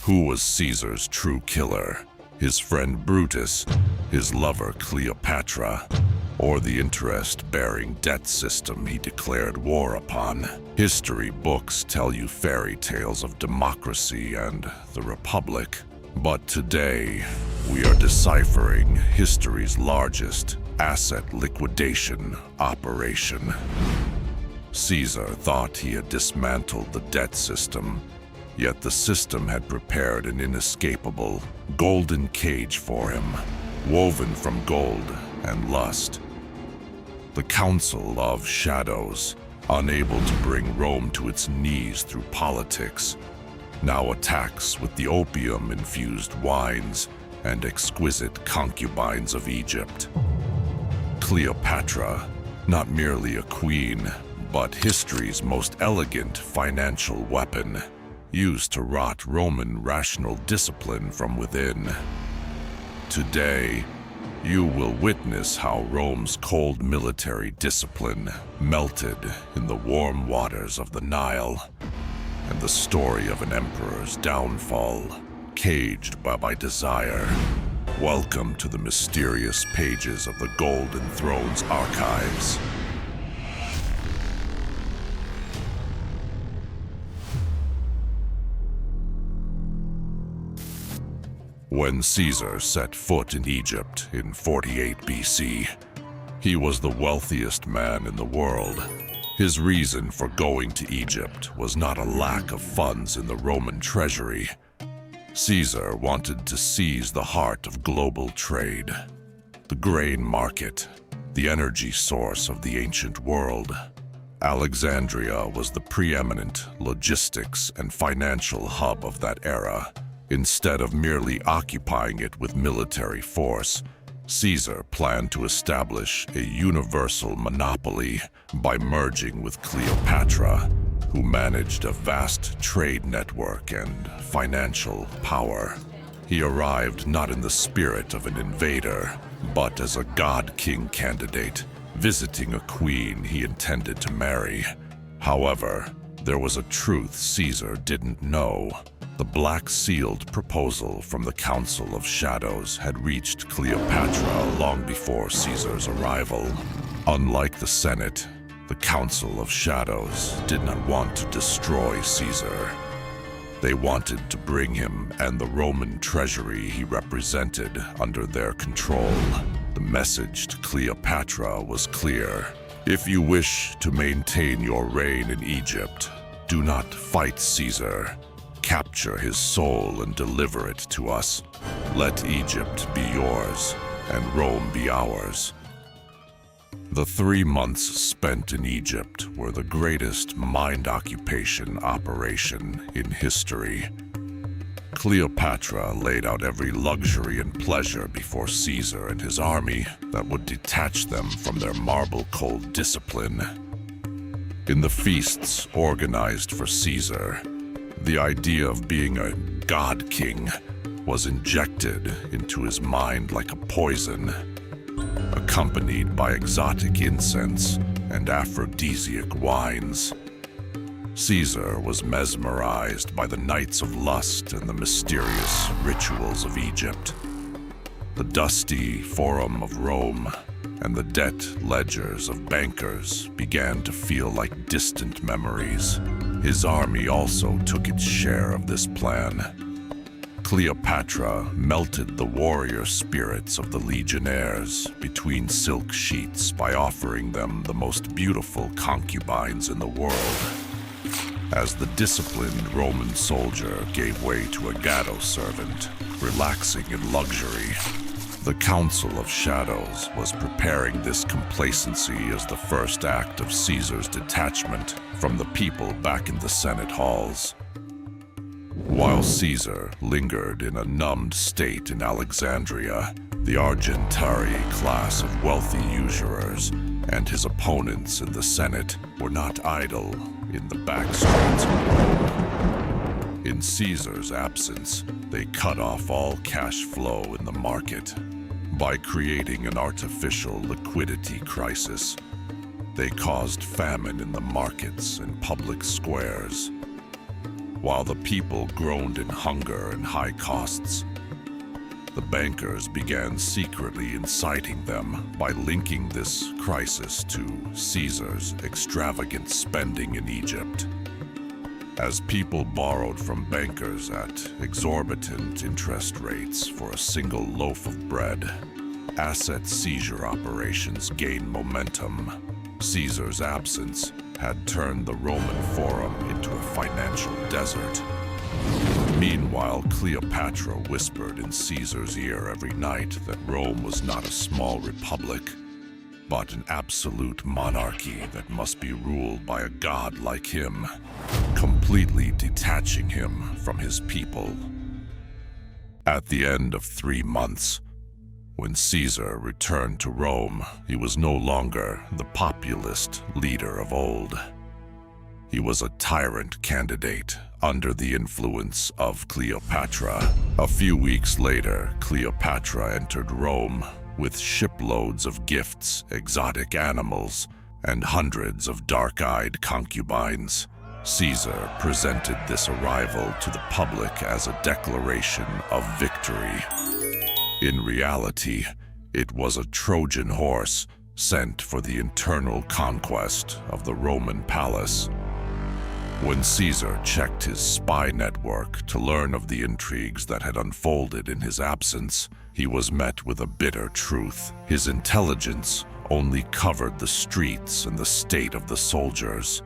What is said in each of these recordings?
Who was Caesar's true killer? His friend Brutus, his lover Cleopatra, or the interest-bearing debt system he declared war upon? History books tell you fairy tales of democracy and the Republic. But today, we are deciphering history's largest asset liquidation operation. Caesar thought he had dismantled the debt system, yet the system had prepared an inescapable golden cage for him, woven from gold and lust. The Council of Shadows, unable to bring Rome to its knees through politics, now attacks with the opium-infused wines and exquisite concubines of Egypt. Cleopatra, not merely a queen, but history's most elegant financial weapon, used to rot Roman rational discipline from within. Today, you will witness how Rome's cold military discipline melted in the warm waters of the Nile, and the story of an emperor's downfall, caged by desire. Welcome to the mysterious pages of the Golden Throne's archives. When Caesar set foot in Egypt in 48 BC, he was the wealthiest man in the world. His reason for going to Egypt was not a lack of funds in the Roman treasury. Caesar wanted to seize the heart of global trade, the grain market, the energy source of the ancient world. Alexandria was the preeminent logistics and financial hub of that era. Instead of merely occupying it with military force, Caesar planned to establish a universal monopoly by merging with Cleopatra, who managed a vast trade network and financial power. He arrived not in the spirit of an invader, but as a god-king candidate, visiting a queen he intended to marry. However, there was a truth Caesar didn't know. The black-sealed proposal from the Council of Shadows had reached Cleopatra long before Caesar's arrival. Unlike the Senate, the Council of Shadows did not want to destroy Caesar. They wanted to bring him and the Roman treasury he represented under their control. The message to Cleopatra was clear. If you wish to maintain your reign in Egypt, do not fight Caesar. Capture his soul and deliver it to us. Let Egypt be yours, and Rome be ours. The 3 months spent in Egypt were the greatest mind occupation operation in history. Cleopatra laid out every luxury and pleasure before Caesar and his army that would detach them from their marble-cold discipline. In the feasts organized for Caesar, the idea of being a god-king was injected into his mind like a poison, accompanied by exotic incense and aphrodisiac wines. Caesar was mesmerized by the nights of lust and the mysterious rituals of Egypt. The dusty Forum of Rome and the debt ledgers of bankers began to feel like distant memories. His army also took its share of this plan. Cleopatra melted the warrior spirits of the legionnaires between silk sheets by offering them the most beautiful concubines in the world. As the disciplined Roman soldier gave way to a ghetto servant, relaxing in luxury, the Council of Shadows was preparing this complacency as the first act of Caesar's detachment from the people back in the Senate halls. While Caesar lingered in a numbed state in Alexandria, the Argentari class of wealthy usurers and his opponents in the Senate were not idle in the backstreets of Rome. In Caesar's absence, they cut off all cash flow in the market. By creating an artificial liquidity crisis, they caused famine in the markets and public squares. while the people groaned in hunger and high costs. The bankers began secretly inciting them by linking this crisis to Caesar's extravagant spending in Egypt. As people borrowed from bankers at exorbitant interest rates for a single loaf of bread, asset seizure operations gained momentum. Caesar's absence had turned the Roman Forum into a financial desert. Meanwhile, Cleopatra whispered in Caesar's ear every night that Rome was not a small republic, but an absolute monarchy that must be ruled by a god like him, completely detaching him from his people. At the end of 3 months, when Caesar returned to Rome, he was no longer the populist leader of old. He was a tyrant candidate under the influence of Cleopatra. A few weeks later, Cleopatra entered Rome with shiploads of gifts, exotic animals, and hundreds of dark-eyed concubines. Caesar presented this arrival to the public as a declaration of victory. In reality, it was a Trojan horse sent for the internal conquest of the Roman palace. When Caesar checked his spy network to learn of the intrigues that had unfolded in his absence, he was met with a bitter truth. His intelligence only covered the streets and the state of the soldiers.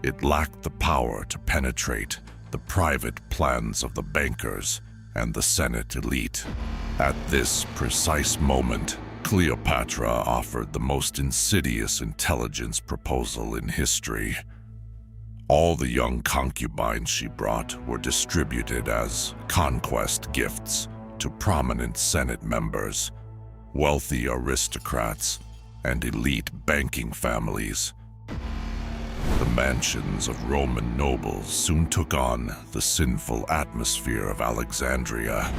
It lacked the power to penetrate the private plans of the bankers and the Senate elite. At this precise moment, Cleopatra offered the most insidious intelligence proposal in history. All the young concubines she brought were distributed as conquest gifts to prominent Senate members, wealthy aristocrats, and elite banking families. The mansions of Roman nobles soon took on the sinful atmosphere of Alexandria.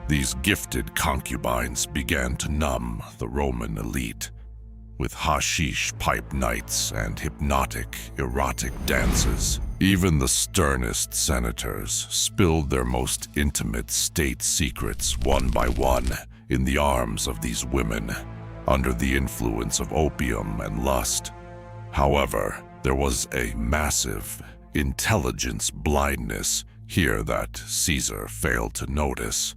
These gifted concubines began to numb the Roman elite with hashish pipe nights and hypnotic, erotic dances. Even the sternest senators spilled their most intimate state secrets one by one in the arms of these women, under the influence of opium and lust. However, there was a massive intelligence blindness here that Caesar failed to notice.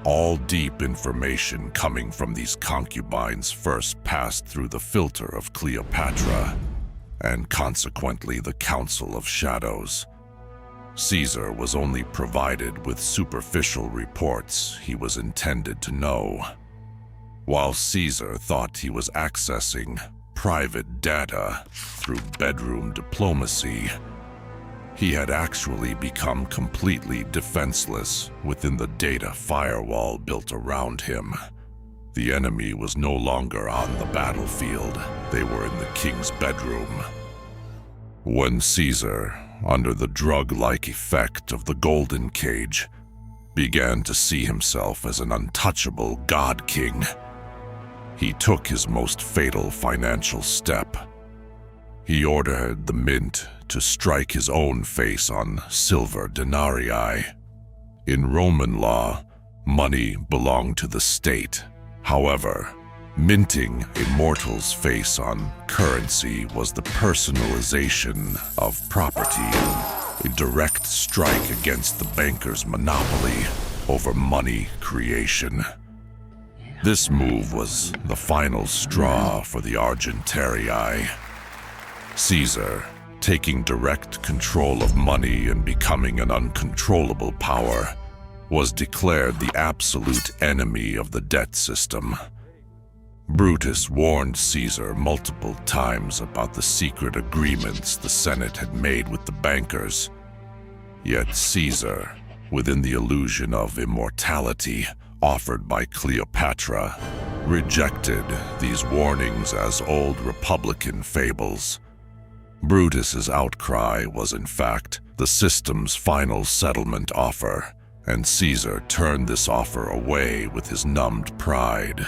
All deep information coming from these concubines first passed through the filter of Cleopatra, and consequently the Council of Shadows. Caesar was only provided with superficial reports he was intended to know. While Caesar thought he was accessing private data through bedroom diplomacy, he had actually become completely defenseless within the data firewall built around him. The enemy was no longer on the battlefield. They were in the king's bedroom. When Caesar, under the drug-like effect of the golden cage, began to see himself as an untouchable god-king, he took his most fatal financial step. He ordered the mint to strike his own face on silver denarii. In Roman law, money belonged to the state. However, minting a mortal's face on currency was the personalization of property, a direct strike against the banker's monopoly over money creation. This move was the final straw for the Argentarii. Caesar, taking direct control of money and becoming an uncontrollable power, was declared the absolute enemy of the debt system. Brutus warned Caesar multiple times about the secret agreements the Senate had made with the bankers. Yet Caesar, within the illusion of immortality offered by Cleopatra, rejected these warnings as old Republican fables. Brutus's outcry was in fact the system's final settlement offer, and Caesar turned this offer away with his numbed pride.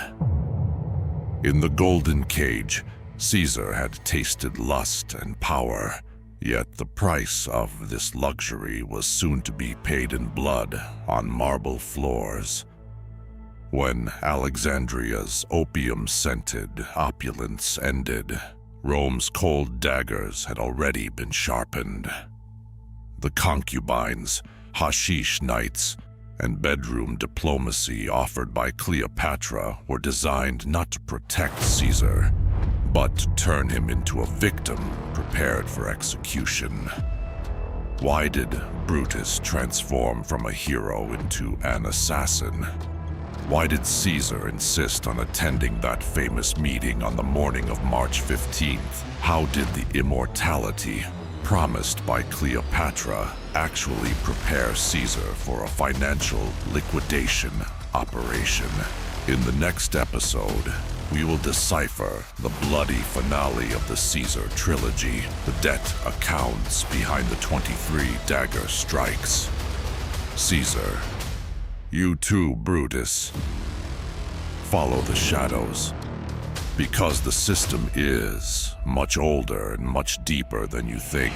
In the golden cage, Caesar had tasted lust and power, Yet the price of this luxury was soon to be paid in blood on marble floors. When Alexandria's opium-scented opulence ended, Rome's cold daggers had already been sharpened. The concubines, hashish nights, and bedroom diplomacy offered by Cleopatra were designed not to protect Caesar, but to turn him into a victim prepared for execution. Why did Brutus transform from a hero into an assassin? Why did Caesar insist on attending that famous meeting on the morning of March 15th? How did the immortality promised by Cleopatra actually prepare Caesar for a financial liquidation operation? In the next episode, we will decipher the bloody finale of the Caesar trilogy, the debt accounts behind the 23 dagger strikes. Caesar, you too, Brutus. Follow the shadows, because the system is much older and much deeper than you think.